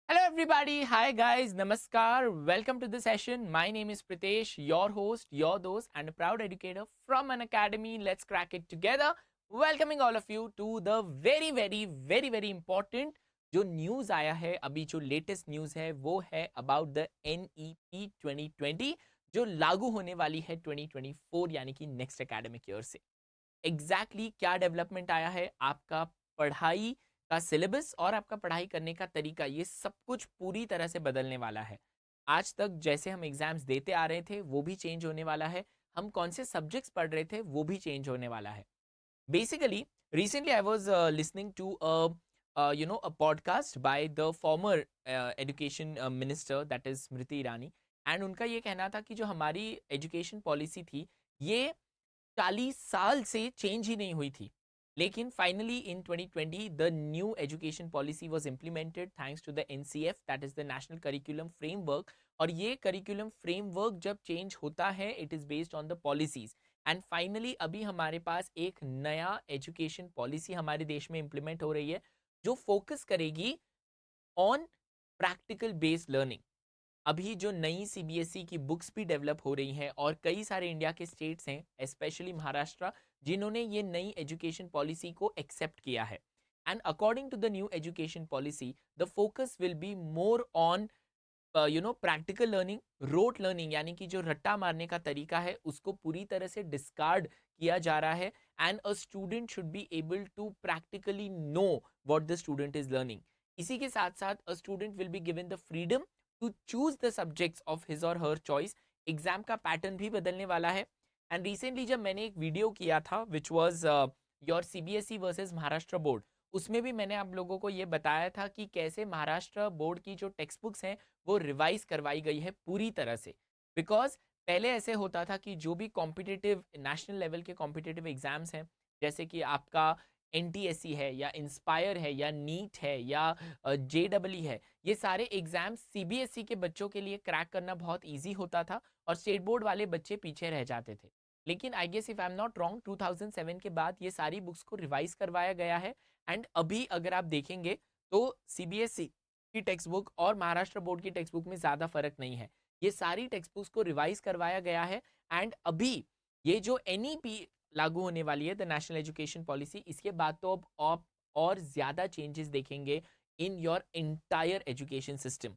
Hello, everybody. Hi, guys. Namaskar. Welcome to the session. My name is Pritesh, your host, your host, and a proud educator from an academy. Let's crack it together. Welcoming all of you to the very important जो news आया है अभी जो latest news है वो है about the NEP 2020 जो लागू होने वाली है 2024 यानी कि नेक्स्ट एकेडमिक ईयर से क्या डेवलपमेंट आया है आपका पढ़ाई का सिलेबस और आपका पढ़ाई करने का तरीका ये सब कुछ पूरी तरह से बदलने वाला है। आज तक जैसे हम एग्जाम्स देते आ रहे थे वो भी चेंज होने वाला है। हम कौन से सब्जेक्ट्स पढ़ रहे थे वो भी चेंज होने वाला है। Basically, recently I was listening to a podcast by the former education minister, that is Smriti Irani, and उनका ये कहना था कि जो हमारी एजुकेशन पॉलिसी थी ये 40 साल से चेंज ही नहीं हुई थी। लेकिन finally in 2020 the new education policy was implemented thanks to the NCF, that is the national curriculum framework. और ये करिकुलम फ्रेमवर्क जब चेंज होता है it is based on the policies. And finally अभी हमारे पास एक नया एजुकेशन पॉलिसी हमारे देश में इम्प्लीमेंट हो रही है जो फोकस करेगी ऑन प्रैक्टिकल बेस्ड लर्निंग। अभी जो नई CBSE की बुक्स भी डेवलप हो रही हैं और कई सारे इंडिया के स्टेट्स हैं स्पेशली महाराष्ट्र जिन्होंने ये नई एजुकेशन पॉलिसी को एक्सेप्ट किया है। And according to the new education policy the focus will be more on practical learning, rote learning, यानी कि जो रट्टा मारने का तरीका है उसको पूरी तरह से डिस्कार्ड किया जा रहा है। And a student should be able to practically know what the student is learning. इसी के साथ साथ a student will be given the freedom to choose the subjects of his or her choice. Exam का pattern भी बदलने वाला है। And recently जब मैंने एक वीडियो किया था which was your CBSE versus Maharashtra board, उसमें भी मैंने आप लोगों को ये बताया था कि कैसे महाराष्ट्र बोर्ड की जो टेक्स्ट बुक्स हैं वो रिवाइज करवाई गई है पूरी तरह से। बिकॉज पहले ऐसे होता था कि जो भी कॉम्पिटिटिव नेशनल लेवल के कॉम्पिटिटिव एग्जाम्स हैं जैसे कि आपका NTSE है या इंस्पायर है या नीट है या JEE है, ये सारे एग्जाम CBSE के बच्चों के लिए क्रैक करना बहुत ईजी होता था और स्टेट बोर्ड वाले बच्चे पीछे रह जाते थे। लेकिन I guess if I am not wrong 2007 के बाद ये सारी बुक्स को रिवाइज करवाया गया है। एंड अभी अगर आप देखेंगे तो CBSE की टेक्स्ट बुक और महाराष्ट्र बोर्ड की टेक्स्ट बुक में ज़्यादा फर्क नहीं है। ये सारी टेक्स्ट बुक्स को रिवाइज करवाया गया है। एंड अभी ये जो NEP लागू होने वाली है द नेशनल एजुकेशन पॉलिसी, इसके बाद तो अब आप और ज़्यादा चेंजेस देखेंगे in your entire education system.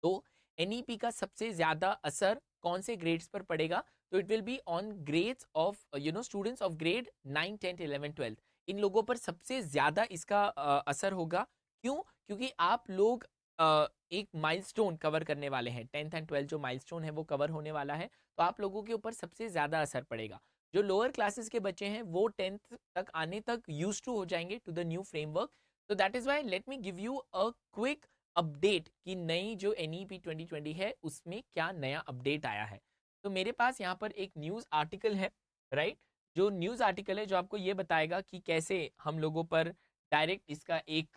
तो NEP का सबसे ज़्यादा असर कौन से ग्रेड्स पर पड़ेगा? तो it will be on grades of students of grade 9, 10, 11, 12। इन लोगों पर सबसे ज़्यादा इसका असर होगा। क्यों? क्योंकि आप लोग एक माइलस्टोन कवर करने वाले हैं, 10th एंड 12 जो माइलस्टोन है वो कवर होने वाला है। तो आप लोगों के ऊपर सबसे ज़्यादा असर पड़ेगा। जो लोअर क्लासेस के बच्चे हैं वो 10th तक आने तक यूज टू हो जाएंगे टू द न्यू फ्रेमवर्क। तो that is why let me give you a quick update कि नई जो NEP 2020 है उसमें क्या नया अपडेट आया है। तो मेरे पास यहाँ पर एक न्यूज़ आर्टिकल है, राइट, जो न्यूज़ आर्टिकल है जो आपको ये बताएगा कि कैसे हम लोगों पर डायरेक्ट इसका एक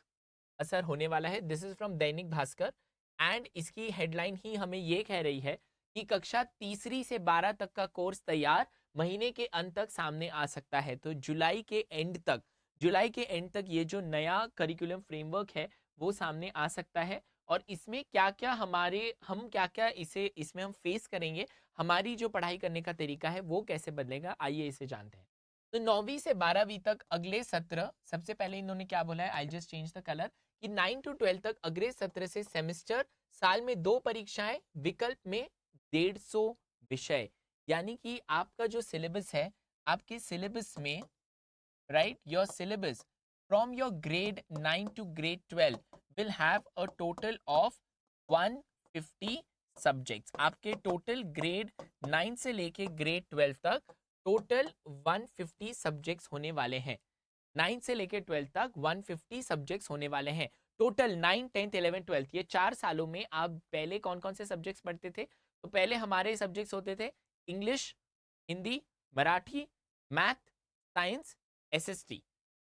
असर होने वाला है। This is from Dainik Bhaskar and इसकी हेडलाइन ही हमें ये कह रही है कि कक्षा तीसरी से 12 तक का कोर्स तैयार, महीने के अंत तक सामने आ सकता है। तो जुलाई के एंड तक ये जो नया करिकुलम फ्रेमवर्क है वो सामने आ सकता है। और इसमें क्या क्या हम क्या क्या इसे इसमें हम फेस करेंगे, हमारी जो पढ़ाई करने का तरीका है वो कैसे बदलेगा, आइए इसे जानते हैं। तो 9वीं से 12वीं तक अगले सत्र, सबसे पहले इन्होंने क्या बोला है, I just change the colour, कि 9 to 12 तक अगले सत्र से सेमेस्टर, साल में 2 परीक्षाएं, विकल्प में 150 विषय। यानी कि आपका जो सिलेबस है, आपके सिलेबस में, right, your syllabus from your grade 9 to grade 12 will have a total of 150 subjects. आपके टोटल ग्रेड 9 से लेके ग्रेड 12 तक टोटल 150 सब्जेक्ट्स होने वाले हैं। 9 से लेके 12 तक 150 सब्जेक्ट्स होने वाले हैं टोटल। 9, 10th, 11th, 12th, ये 4 सालों में आप पहले कौन कौन से सब्जेक्ट्स पढ़ते थे? तो पहले हमारे सब्जेक्ट्स होते थे English, Hindi, Marathi, math, science, SST,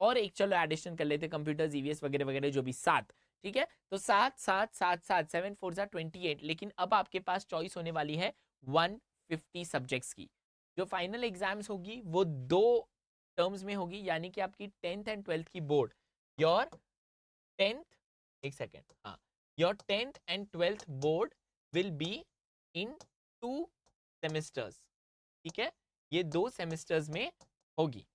और एक चलो एडिशन कर लेते कंप्यूटर, EVS वगैरह वगैरह, जो भी 7। ठीक है, तो 7 7 7 7 7 4 28। लेकिन अब आपके पास चॉइस होने वाली है 150 सब्जेक्ट्स की। जो फाइनल एग्जाम्स होगी वो 2 टर्म्स में होगी, यानी कि आपकी 10th एंड 12th की बोर्ड, योर 10th, एक सेकेंड, हाँ, your 10th and 12th board will be in 2 semesters, ठीक है, ये 2 सेमेस्टर्स में होगी।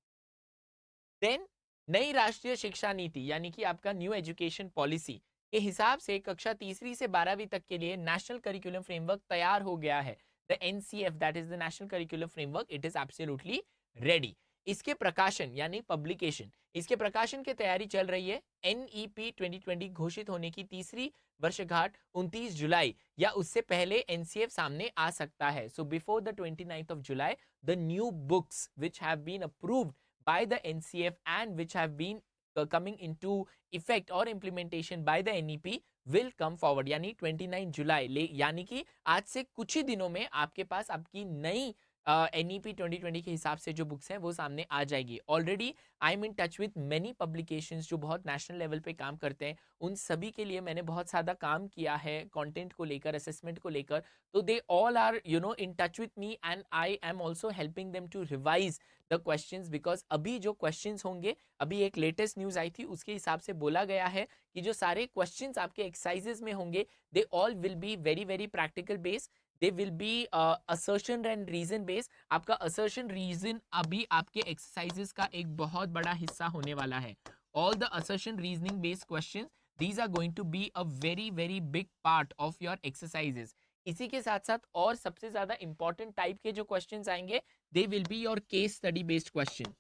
देन नई राष्ट्रीय शिक्षा नीति यानी कि आपका न्यू एजुकेशन पॉलिसी के हिसाब से कक्षा तीसरी से 12वीं तक के लिए नेशनल करिकुलम फ्रेमवर्क तैयार हो गया है। The NCF, that is the national curriculum framework, it is absolutely ready. इसके प्रकाशन यानी पब्लिकेशन, इसके प्रकाशन की तैयारी चल रही है। एनईपी 2020 घोषित होने की तीसरी वर्षगांठ 29 जुलाई या उससे पहले एनसीएफ सामने आ सकता है। So before the 29th of July the new books which have been approved by the NCF and which have been coming into effect or implementation by the NEP will come forward, यानी 29 जुलाई, यानी कि आज से कुछ ही दिनों में आपके पास आपकी नई NEP 2020 के हिसाब से जो बुक्स हैं वो सामने आ जाएगी। Already I am in touch with many publications जो बहुत नेशनल लेवल पे काम करते हैं, उन सभी के लिए मैंने बहुत ज़्यादा काम किया है कंटेंट को लेकर, असेसमेंट को लेकर, तो they all are in touch with me and I am also helping them to revise the questions, because अभी जो क्वेश्चंस होंगे, अभी एक लेटेस्ट न्यूज़ आई थी उसके हिसाब से बोला गया है कि जो सारे क्वेश्चंस आपके एक्सरसाइजेस में होंगे they all will be very very practical based, they will be assertion and reason based. आपका असर्शन रीजन अभी आपके एक्सरसाइजेस का एक बहुत बड़ा हिस्सा होने वाला है। All the assertion reasoning based questions, these are going to be a very very big part of your exercises. इसी के साथ साथ और सबसे ज्यादा इंपॉर्टेंट टाइप के जो क्वेश्चंस आएंगे दे will be your case study based question,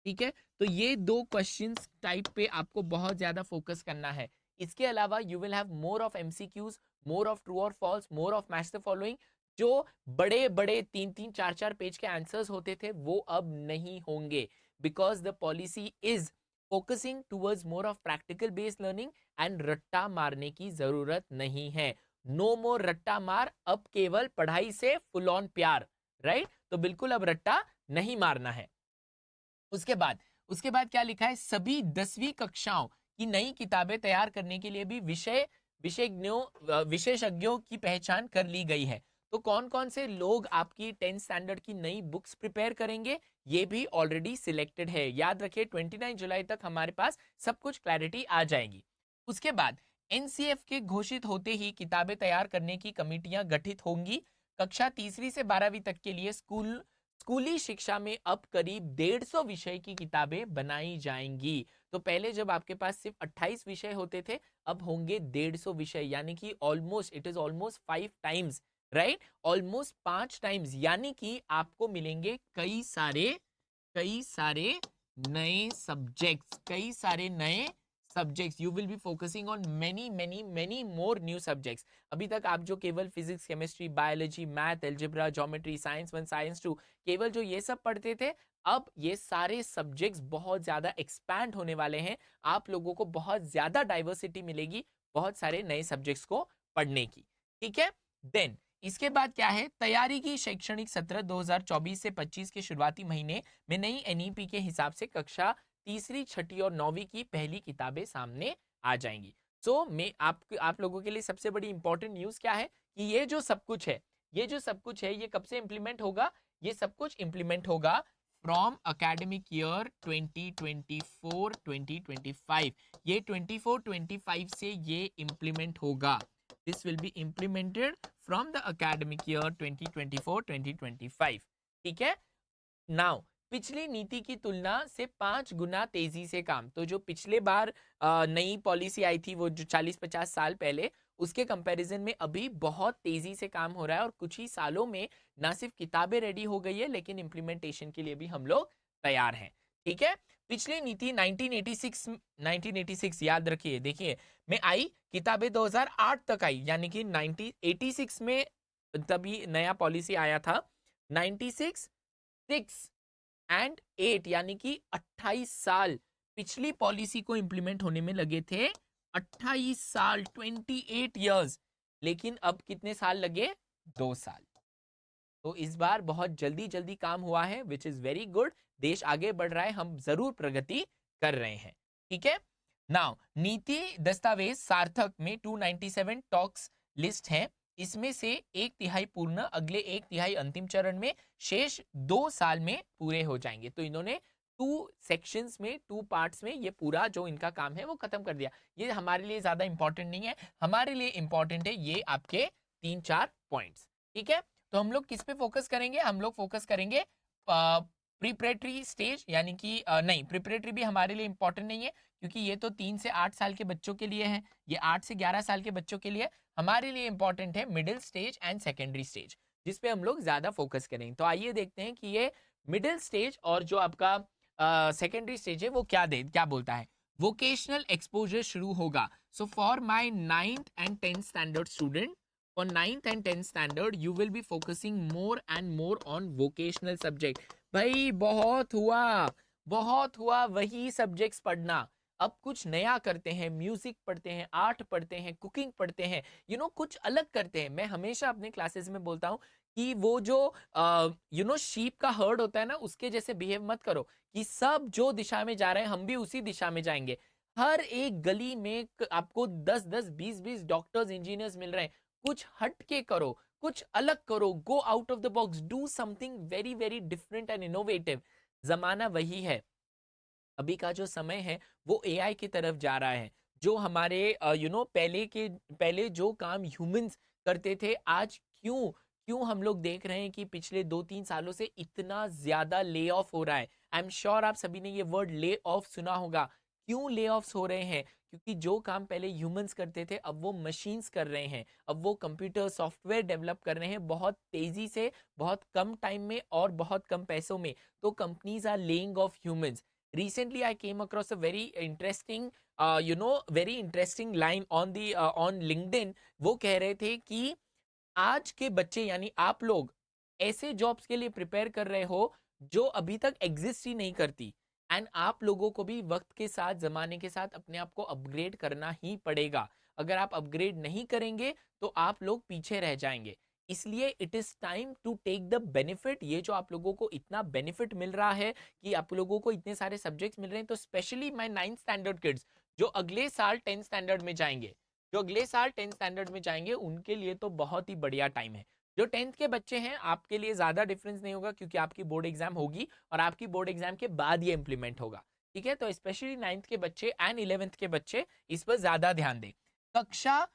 ठीक है। तो ये 2 क्वेश्चंस टाइप पे आपको बहुत ज्यादा फोकस करना है। इसके अलावा you will have more of MCQs, more of true और false, more of match the following. जो बड़े बड़े 3-3 4-4 पेज के आंसर्स होते थे वो अब नहीं होंगे, because the policy is focusing towards more of practical based learning and रट्टा मारने की जरूरत नहीं है। नो मोर रट्टा मार, अब केवल पढ़ाई से फुल ऑन प्यार, राइट? तो बिल्कुल अब रट्टा नहीं मारना है। उसके बाद क्या लिखा है, सभी 10वीं कक्षाओं की नई किताबें तैयार करने के लिए भी विशेषज्ञों की पहचान कर ली गई है। तो कौन कौन से लोग आपकी 10th स्टैंडर्ड की नई बुक्स प्रिपेयर करेंगे ये भी ऑलरेडी सिलेक्टेड है। याद रखिए 29 जुलाई तक हमारे पास सब कुछ क्लैरिटी आ जाएगी। उसके बाद एनसीएफ के घोषित होते ही किताबें तैयार करने की कमेटियां गठित होंगी। कक्षा तीसरी से 12वीं तक के लिए स्कूली शिक्षा में अब करीब 150 विषय की किताबें बनाई जाएंगी। तो पहले जब आपके पास सिर्फ 28 विषय होते थे, अब होंगे 150 विषय, यानी कि almost it is almost 5 times, right? Almost 5 times, यानी कि आपको मिलेंगे कई सारे नए subjects. You will be focusing on many more new subjects. अभी तक आप जो केवल physics, chemistry, biology, math, algebra, geometry, science 1, science 2 केवल जो ये सब पढ़ते थे, अब ये सारे सब्जेक्ट्स बहुत ज्यादा एक्सपैंड होने वाले हैं। आप लोगों को बहुत ज्यादा डाइवर्सिटी मिलेगी बहुत सारे नए सब्जेक्ट्स को पढ़ने की, ठीक है। देन इसके बाद क्या है, तैयारी की शैक्षणिक सत्र 2024 से 25 के शुरुआती महीने में नई एनईपी के हिसाब से कक्षा तीसरी, छठी और 9वीं की पहली किताबें सामने आ जाएंगी। सो मैं आप लोगों के लिए सबसे बड़ी इंपॉर्टेंट न्यूज क्या है कि ये जो सब कुछ है ये कब से इंप्लीमेंट होगा? ये सब कुछ इंप्लीमेंट होगा फ्रॉम अकेडमिक ईयर 2024-2025। ये 24-25 से ये इंप्लीमेंट होगा। This will be implemented from the academic year 2024-2025, ठीक है। नाउ पिछली नीति की तुलना से 5 गुना तेजी से काम। तो जो पिछले बार नई पॉलिसी आई थी वो जो 40-50 साल पहले, उसके कंपैरिजन में अभी बहुत तेजी से काम हो रहा है और कुछ ही सालों में ना सिर्फ किताबें रेडी हो गई है लेकिन के लिए भी हम लोग तैयार हैं, ठीक है। पिछली नीति 1986 याद रखिए, देखिए में आई, किताबें 2008 तक आई, यानी कि 1986 में तभी नया पॉलिसी आया था। 96, 6 एंड 8 यानी कि 28 साल पिछली पॉलिसी को इंप्लीमेंट होने में लगे थे। 28 साल, 28 इयर्स, लेकिन अब कितने साल लगे? 2 साल। तो इस बार बहुत जल्दी काम हुआ है, विच इज वेरी गुड। देश आगे बढ़ रहा है, हम जरूर प्रगति कर रहे हैं, ठीक है। नाउ नीति दस्तावेज सार्थक में 297 टॉक्स लिस्ट है, इसमें से 1/3 पूर्ण, अगले 1/3 अंतिम चरण में, शेष 2 साल में पूरे हो जाएंगे। तो इन्होंने 2 सेक्शंस में, 2 पार्ट्स में ये पूरा जो इनका काम है वो खत्म कर दिया। ये हमारे लिए ज़्यादा इंपॉर्टेंट नहीं है, हमारे लिए इंपॉर्टेंट है ये आपके 3-4 पॉइंट्स। ठीक है, तो हम लोग किस पे फोकस करेंगे? हम लोग फोकस करेंगे प्रिपरेटरी स्टेज, यानी कि नहीं, प्रिपरेटरी भी हमारे लिए इंपॉर्टेंट नहीं है, क्योंकि ये तो 3 से 8 साल के बच्चों के लिए है, ये 8 से 11 साल के बच्चों के लिए। हमारे लिए इंपॉर्टेंट है middle stage and secondary stage, जिस पे हम लोग ज़्यादा फोकस करेंगे। तो आइए देखते हैं कि ये मिडिल स्टेज और जो आपका सेकेंडरी स्टेज है वो क्या बोलता है। वोकेशनल एक्सपोजर शुरू होगा। So for my 9th and 10th standard student, for 9th and 10th standard you will be focusing more and more on vocational subject। भाई बहुत हुआ वही सब्जेक्ट्स पढ़ना। अब कुछ नया करते हैं, म्यूजिक पढ़ते हैं, आर्ट पढ़ते हैं, कुकिंग पढ़ते हैं, कुछ अलग करते हैं। मैं हमेशा अपने क्लासेस में बोलता हूँ कि वो जो शीप का हर्ड होता है ना, उसके जैसे बिहेव मत करो कि सब जो दिशा में जा रहे हैं हम भी उसी दिशा में जाएंगे। हर एक गली में आपको 10-10, 20-20 डॉक्टर्स, इंजीनियर्स मिल रहे हैं। कुछ हट के करो, कुछ अलग करो, go out of the box, do something very very different and innovative. जमाना वही है, अभी का जो समय है वो एआई की तरफ जा रहा है। जो हमारे पहले जो काम ह्यूमंस करते थे, आज क्यों क्यों हम लोग देख रहे हैं कि पिछले 2-3 सालों से इतना ज्यादा ले ऑफ हो रहा है। आई एम श्योर आप सभी ने ये वर्ड ले ऑफ सुना होगा। क्यों ले ऑफ्स हो रहे हैं? क्योंकि जो काम पहले ह्यूमंस करते थे अब वो मशीन्स कर रहे हैं, अब वो कंप्यूटर सॉफ्टवेयर डेवलप कर रहे हैं बहुत तेजी से, बहुत कम टाइम में और बहुत कम पैसों में। तो companies are laying off humans. Recently I came across a very interesting very interesting line on LinkedIn। वो कह रहे थे कि आज के बच्चे यानी आप लोग ऐसे जॉब्स के लिए प्रिपेयर कर रहे हो जो अभी तक एग्जिस्ट ही नहीं करती, एंड आप लोगों को भी वक्त के साथ, जमाने के साथ अपने आप को अपग्रेड करना ही पड़ेगा। अगर आप अपग्रेड नहीं करेंगे तो आप लोग पीछे रह जाएंगे। इसलिए it is time to take the benefit. ये जो आप लोगों को इतना बेनिफिट मिल रहा है कि आप लोगों को इतने सारे सब्जेक्ट्स मिल रहे हैं, तो specially my 9th standard kids जो अगले साल 10th स्टैंडर्ड में जाएंगे, उनके लिए तो बहुत ही बढ़िया टाइम है। जो 10th के बच्चे हैं, आपके लिए ज्यादा डिफरेंस नहीं होगा, क्योंकि आपकी बोर्ड एग्जाम होगी और आपकी बोर्ड एग्जाम के बाद ये इंप्लीमेंट होगा। ठीक है, तो स्पेशली 9th के बच्चे एंड 11th के बच्चे इस पर ज्यादा ध्यान दें। कक्षा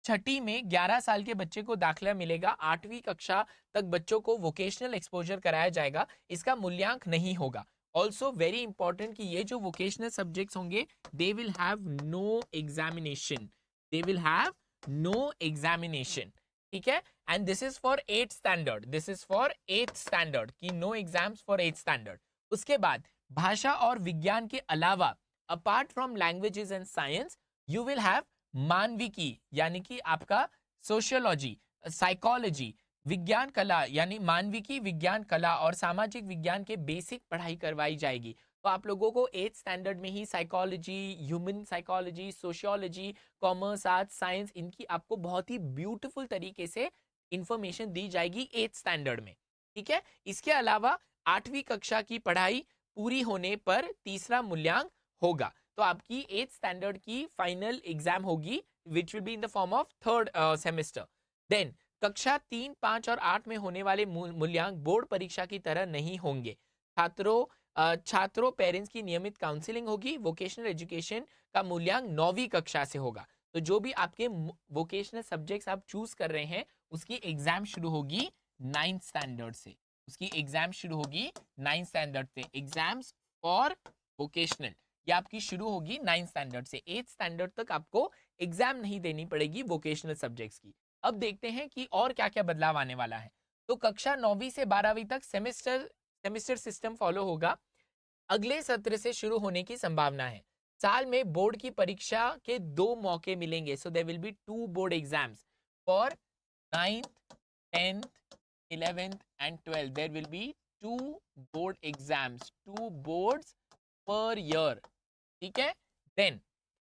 छठी में 11 साल के बच्चे को दाखिला मिलेगा। 8वीं कक्षा तक बच्चों को वोकेशनल एक्सपोजर कराया जाएगा, इसका मूल्यांकन नहीं होगा। ऑल्सो वेरी इंपॉर्टेंट कि ये जो वोकेशनल सब्जेक्ट्स होंगे, they will have no examination, ठीक है। And this is for 8th standard, कि no exams for 8th standard. उसके बाद भाषा और विज्ञान के अलावा, apart from languages and science, you will have मानविकी, यानी कि आपका सोशियोलॉजी, साइकोलॉजी, विज्ञान कला, यानी मानविकी, विज्ञान कला और सामाजिक विज्ञान के बेसिक पढ़ाई करवाई जाएगी। तो आप लोगों को 8th स्टैंडर्ड में ही psychology, human psychology, sociology, commerce, arts, science, इनकी आपको बहुत ही ब्यूटीफुल तरीके से इंफॉर्मेशन दी जाएगी 8th स्टैंडर्ड में। ठीक है, इसके अलावा 8वीं कक्षा की पढ़ाई पूरी होने पर तीसरा मूल्यांकन होगा। तो आपकी 8th स्टैंडर्ड की फाइनल एग्जाम होगी, which will be in the form of third semester. Then कक्षा 3, 5 और 8 में होने वाले मूल्यांकन बोर्ड परीक्षा की तरह नहीं होंगे। छात्रों पेरेंट्स की नियमित काउंसलिंग होगी। वोकेशनल एजुकेशन का मूल्यांकन 9वीं कक्षा से होगा। तो जो भी आपके वोकेशनल सब्जेक्ट्स आप चूज कर रहे हैं, उसकी एग्जाम शुरू होगी 9th स्टैंडर्ड से। एग्जाम्स फॉर वोकेशनल ये आपकी शुरू होगी 9th स्टैंडर्ड से। 8th स्टैंडर्ड तक आपको एग्जाम नहीं देनी पड़ेगी वोकेशनल सब्जेक्ट्स की। अब देखते हैं कि और क्या क्या बदलाव आने वाला है। तो कक्षा 9वीं से 12वीं तक सेमेस्टर सिस्टम फॉलो होगा, अगले सत्र से शुरू होने की संभावना है। साल में बोर्ड की परीक्षा के 2 मौके मिलेंगे। So there will be 2 board exams for 9th, 10th, 11th and 12th। There will be 2 board exams, 2 boards per year. ठीक है, देन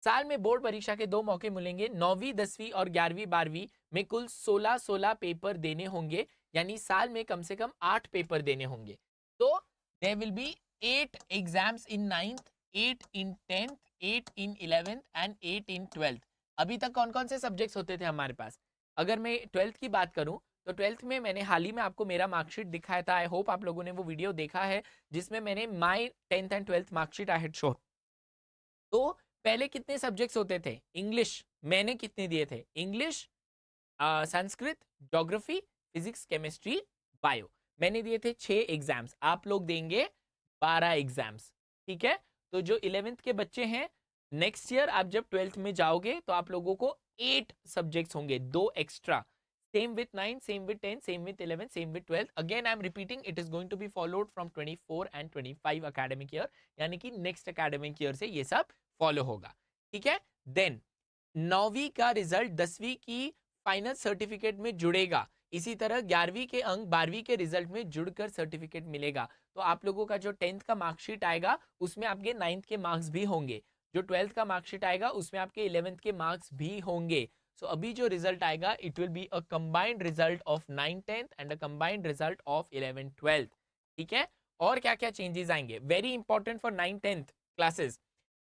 साल में बोर्ड परीक्षा के 2 मौके मिलेंगे। 9वीं, 10वीं और 11वीं, 12वीं में कुल 16 पेपर देने होंगे, यानी साल में कम से कम 8 पेपर देने होंगे। तो there will be 8 exams in 9th, 8 in 10th, 8 in 11th and 8 in 12th। अभी तक कौन कौन से सब्जेक्ट्स होते थे हमारे पास? अगर मैं 12th की बात करूं तो 12th में मैंने हाल ही में आपको मेरा मार्कशीट दिखाया था, आई होप आप लोगों ने वो वीडियो देखा है जिसमें मैंने माई 10th and 12th marksheet I had show. तो पहले कितने सब्जेक्ट्स होते थे? इंग्लिश मैंने कितने दिए थे? English, Sanskrit, geography, physics, chemistry, bio, मैंने दिए थे 6 एग्जाम्स। आप लोग देंगे 12 एग्जाम्स, ठीक है? तो जो 11th के बच्चे हैं, नेक्स्ट ईयर आप जब 12th में जाओगे तो आप लोगों को 8 सब्जेक्ट्स होंगे, 2 extra. Same with 9, same with 10, same with 11, same with 12। Again I am repeating, it is going to be followed from 24 and 25 academic year, यानी कि नेक्स्ट अकेडमिक ईयर से ये सब फॉलो होगा, ठीक है? देन 9वीं का रिजल्ट 10वीं की फाइनल सर्टिफिकेट में जुड़ेगा। इसी तरह 11वीं के अंक 12वीं के रिजल्ट में जुड़कर सर्टिफिकेट मिलेगा। तो आप लोगों का जो 10th का मार्कशीट आएगा उसमें आपके 9th के मार्क्स भी होंगे, जो 12th का मार्कशीट आएगा उसमें आपके 11th के मार्क्स भी होंगे। सो अभी जो रिजल्ट आएगा it will be a combined result of 9 10th and a combined result of 11 12th, ठीक है? और क्या क्या चेंजेस आएंगे, very important for 9 10th classes.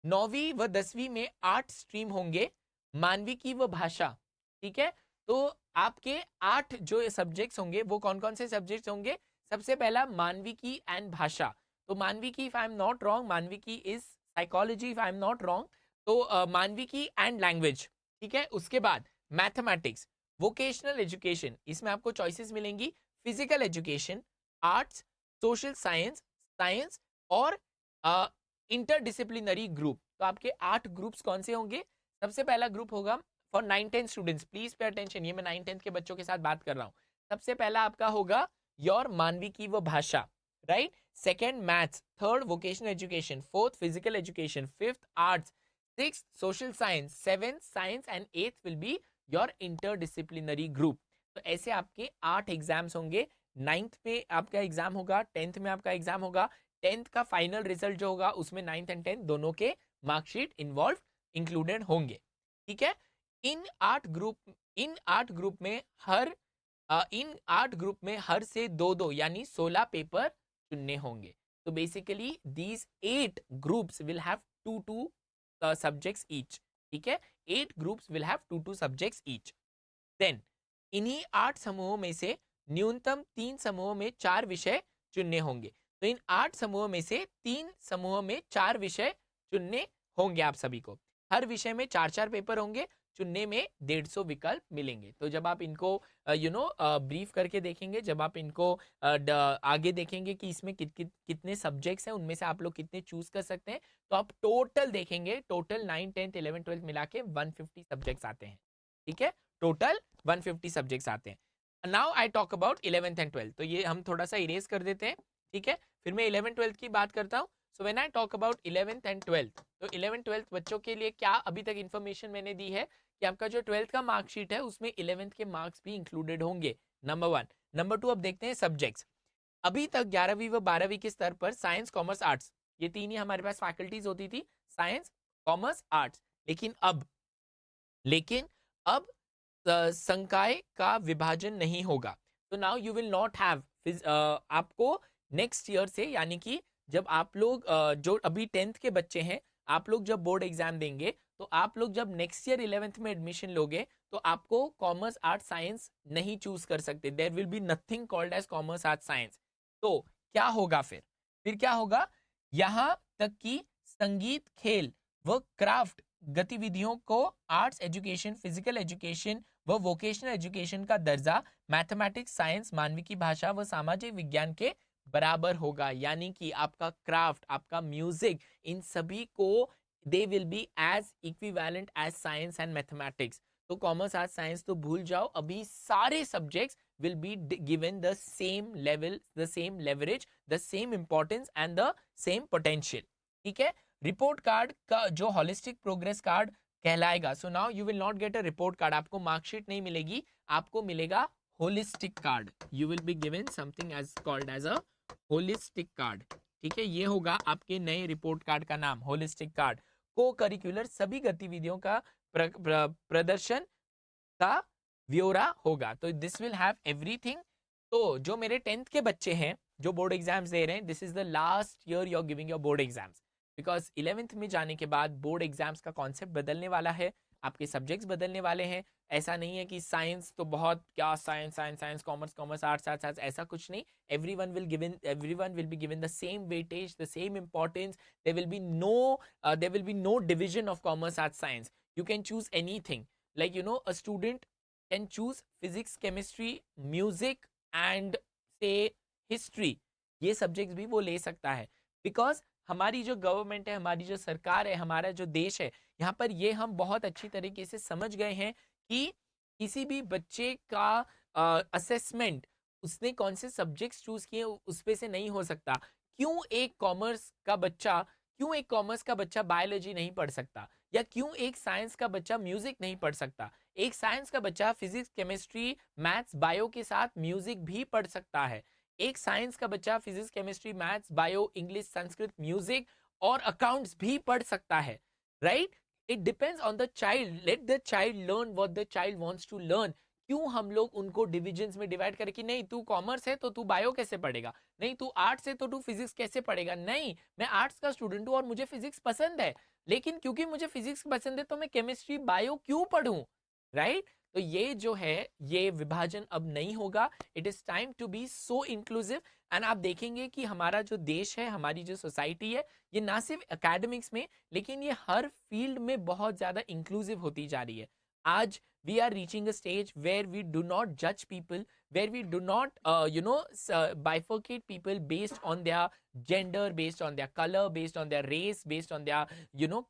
9वीं व 10वीं में 8 स्ट्रीम होंगे, मानविकी व भाषा, ठीक है? तो आपके 8 जो सब्जेक्ट्स होंगे वो कौन कौन से सब्जेक्ट्स होंगे? सबसे पहला मानविकी एंड भाषा। तो मानविकी, if I am not wrong, मानविकी is psychology, if I am not wrong. तो मानविकी एंड लैंग्वेज, ठीक है? उसके बाद मैथमेटिक्स, वोकेशनल एजुकेशन, इसमें आपको चॉइसेस मिलेंगी, physical education, arts, social science, science और इंटरडिसिप्लिनरी ग्रुप। तो आपके 8 ग्रुप्स कौन से होंगे? सबसे पहला ग्रुप होगा for 9 10 students, please pay attention, ये मैं 9 10 के बच्चों के साथ बात कर रहा हूं। सबसे पहला आपका होगा योर मानविकी व भाषा, right? Second maths, third vocational education, fourth physical education, fifth arts, sixth social science, seventh science and एथ will be your interdisciplinary group. तो ऐसे आपके 8 एग्जाम्स होंगे। 9th में आपका एग्जाम होगा, 10th में आपका एग्जाम होगा, 10th का फाइनल रिजल्ट जो होगा उसमें 9th एंड 10th दोनों के मार्कशीट इन्वॉल्व इंक्लूडेड होंगे, ठीक है? इन 8 ग्रुप में हर से 2-2 यानी 16 पेपर चुनने होंगे। तो basically these 8 groups will have 2-2 subjects each, ठीक है? 8 groups will have 2-2 subjects each. Then इन्हीं 8 समूहों में से न्यूनतम 3 समूहों में 4 विषय चुनने होंगे। तो इन 8 समूहों में से 3 समूहों में 4 विषय चुनने होंगे आप सभी को। हर विषय में 4-4 पेपर होंगे, चुनने में 150 विकल्प मिलेंगे। तो जब आप इनको ब्रीफ करके देखेंगे, जब आप इनको आगे देखेंगे कि इसमें कितने सब्जेक्ट्स हैं, उनमें से आप लोग कितने चूज कर सकते हैं, तो आप टोटल देखेंगे, टोटल 9 10 11 12 मिला के 150 सब्जेक्ट्स आते हैं, ठीक है? टोटल 150 सब्जेक्ट्स आते हैं। Now I talk about 11th and 12th। तो ये हम थोड़ा सा इरेज कर देते हैं, ठीक है? फिर मैं 11 12th की बात करता हूँ। So when I talk about 11th and 12th, तो 11 12th बच्चों के लिए क्या अभी तक इन्फॉर्मेशन मैंने दी है कि आपका जो 12th का मार्कशीट है उसमें 11th के मार्क्स भी इंक्लूडेड होंगे, नंबर 1। नंबर 2, अब देखते हैं सब्जेक्ट्स। अभी तक 11वीं व 12वीं के स्तर पर साइंस, कॉमर्स, आर्ट्स, ये 3 ही हमारे पास फैकल्टीज होती थी, साइंस, कॉमर्स, आर्ट्स। लेकिन अब संकाय का विभाजन नहीं होगा। तो now you will not have आपको नेक्स्ट ईयर से, यानी कि जब आप लोग जो अभी 10th के बच्चे हैं, आप लोग जब बोर्ड एग्जाम देंगे, तो आप लोग जब नेक्स्ट ईयर 11th में एडमिशन लोगे तो आपको कॉमर्स, आर्ट, साइंस नहीं चूज कर सकते। There will be nothing called as commerce, art, science. तो क्या होगा फिर क्या होगा? यहां तक कि संगीत, खेल व क्राफ्ट गतिविधियों को आर्ट्स एजुकेशन, फिजिकल एजुकेशन व वोकेशनल एजुकेशन का दर्जा मैथमेटिक्स, साइंस, मानविकी भाषा व सामाजिक विज्ञान के बराबर होगा। यानी कि आपका क्राफ्ट, आपका म्यूजिक, इन सभी को they will be as equivalent as science and mathematics. तो कॉमर्स, आर्ट्स, साइंस तो भूल जाओ, अभी सारे subjects will be given the same level, the same leverage, the same importance and the same potential, ठीक है? रिपोर्ट कार्ड का जो होलिस्टिक प्रोग्रेस कार्ड कहलाएगा, so now you will not get a report card, आपको marksheet नहीं मिलेगी, आपको मिलेगा holistic card. You will be given something as called as a holistic card, ठीक है? ये होगा आपके नए रिपोर्ट कार्ड का नाम, होलिस्टिक कार्ड। को करिकुलर सभी गतिविधियों का प्रदर्शन का ब्यौरा होगा। तो दिस विल हैव एवरीथिंग। तो जो मेरे 10th के बच्चे हैं जो बोर्ड एग्जाम्स दे रहे हैं, this is the last year you are giving your board exams. Because 11th में जाने के बाद बोर्ड एग्जाम्स का कॉन्सेप्ट बदलने वाला है, आपके सब्जेक्ट्स बदलने वाले हैं। ऐसा नहीं है कि साइंस तो बहुत क्या, science science science, commerce commerce, arts arts arts, ऐसा कुछ नहीं। everyone will be given the same weightage, the same importance. There will be no division of commerce, arts, science. You can choose anything. Like, a student can choose physics, chemistry, music and say history. ये subjects भी वो ले सकता है, because हमारी जो government है, हमारी जो सरकार है, हमारा जो देश है, यहाँ पर ये हम बहुत अच्छी तरीके से समझ गए हैं कि किसी भी बच्चे का असेसमेंट उसने कौन से सब्जेक्ट्स चूज किए उस पे से नहीं हो सकता। क्यों एक कॉमर्स का बच्चा बायोलॉजी नहीं पढ़ सकता, या क्यों एक साइंस का बच्चा म्यूजिक नहीं पढ़ सकता। एक साइंस का बच्चा फिजिक्स, केमिस्ट्री, मैथ्स, बायो के साथ म्यूजिक भी पढ़ सकता है। एक साइंस का बच्चा physics, chemistry, maths, bio, English, Sanskrit, music और अकाउंट्स भी पढ़ सकता है, right. It depends on the child, let the child learn what the child wants to learn. क्यों हम लोग उनको डिविजन्स में डिवाइड करें कि नहीं तू कॉमर्स है तो तू बायो कैसे पढ़ेगा, नहीं तू आर्ट्स है तो तू फिजिक्स कैसे पढ़ेगा। नहीं, मैं आर्ट्स का स्टूडेंट हूं और मुझे फिजिक्स पसंद है, लेकिन क्योंकि मुझे फिजिक्स पसंद है तो मैं केमिस्ट्री, बायो क्यों पढ़ूं, राइट। तो ये जो है, ये विभाजन अब नहीं होगा। It is time to be so inclusive. And आप देखेंगे कि हमारा जो देश है, हमारी जो सोसाइटी है, ये ना सिर्फ एकेडमिक्स में लेकिन ये हर फील्ड में बहुत ज्यादा इंक्लूसिव होती जा रही है। आज we are reaching a stage where we do not judge people, where we do not bifurcate people based on their gender, based on their color, based on their race, based on their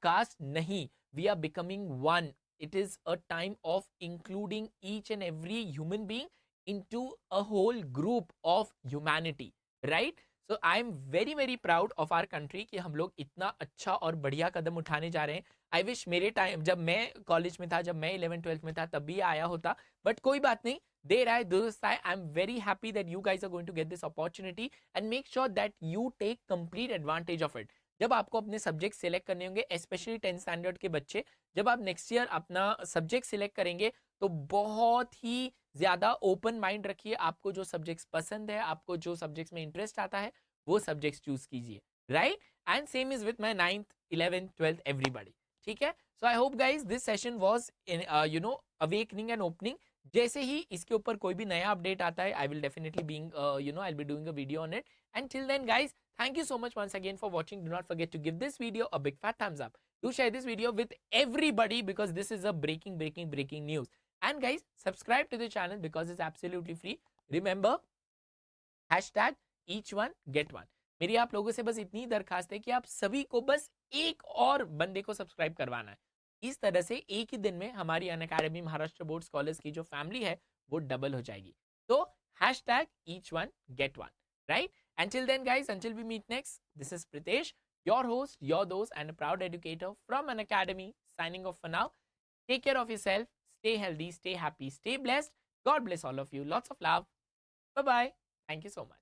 caste. Nahi, we are becoming one. It is a time of including each and every human being into a whole group of humanity, right? So I am very very proud of our country कि हम लोग इतना अच्छा और बढ़िया कदम उठाने जा रहे हैं। आई विश मेरे टाइम, जब मैं कॉलेज में था, जब मैं 11th-12th में था, तब भी आया होता, बट कोई बात नहीं, देर आए दुरुस्त आए। I am very happy that you guys are going to get this opportunity and make sure that you take complete advantage of it. जब आपको अपने सब्जेक्ट सिलेक्ट करने होंगे, स्पेशली 10th स्टैंडर्ड के बच्चे, जब आप नेक्स्ट ईयर अपना सब्जेक्ट सिलेक्ट करेंगे तो बहुत ही ज्यादा ओपन माइंड रखिए। आपको जो सब्जेक्ट्स पसंद है, आपको जो सब्जेक्ट्स में इंटरेस्ट आता है, वो सब्जेक्ट्स चूज कीजिए, right. And same is with my 9th, 11th, 12th, everybody, ठीक है। So I hope guys this session was awakening and opening. जैसे ही इसके ऊपर कोई भी नया अपडेट आता है, I will definitely being I will be doing a video on it. And till then guys, thank you so much once again for watching. Do not forget to give this video a big fat thumbs up. Do share this video with everybody because this is a breaking news. And guys, subscribe to the channel because it's absolutely free. Remember, hashtag each one get one. मेरी आप लोगों से बस इतनी दरखास्त है कि आप सभी को बस एक और बंदे को सब्सक्राइब करवाना है। इस तरह से एक ही दिन में हमारी अनअकैडमी महाराष्ट्र बोर्ड स्कॉलर्स की जो फैमिली है वो डबल हो जाएगी। तो hashtag each one get one, right? Until then guys, until we meet next, this is Pritesh, your host, your dose and a proud educator from an academy, signing off for now. Take care of yourself, stay healthy, stay happy, stay blessed. God bless all of you. Lots of love. Bye bye. Thank you so much.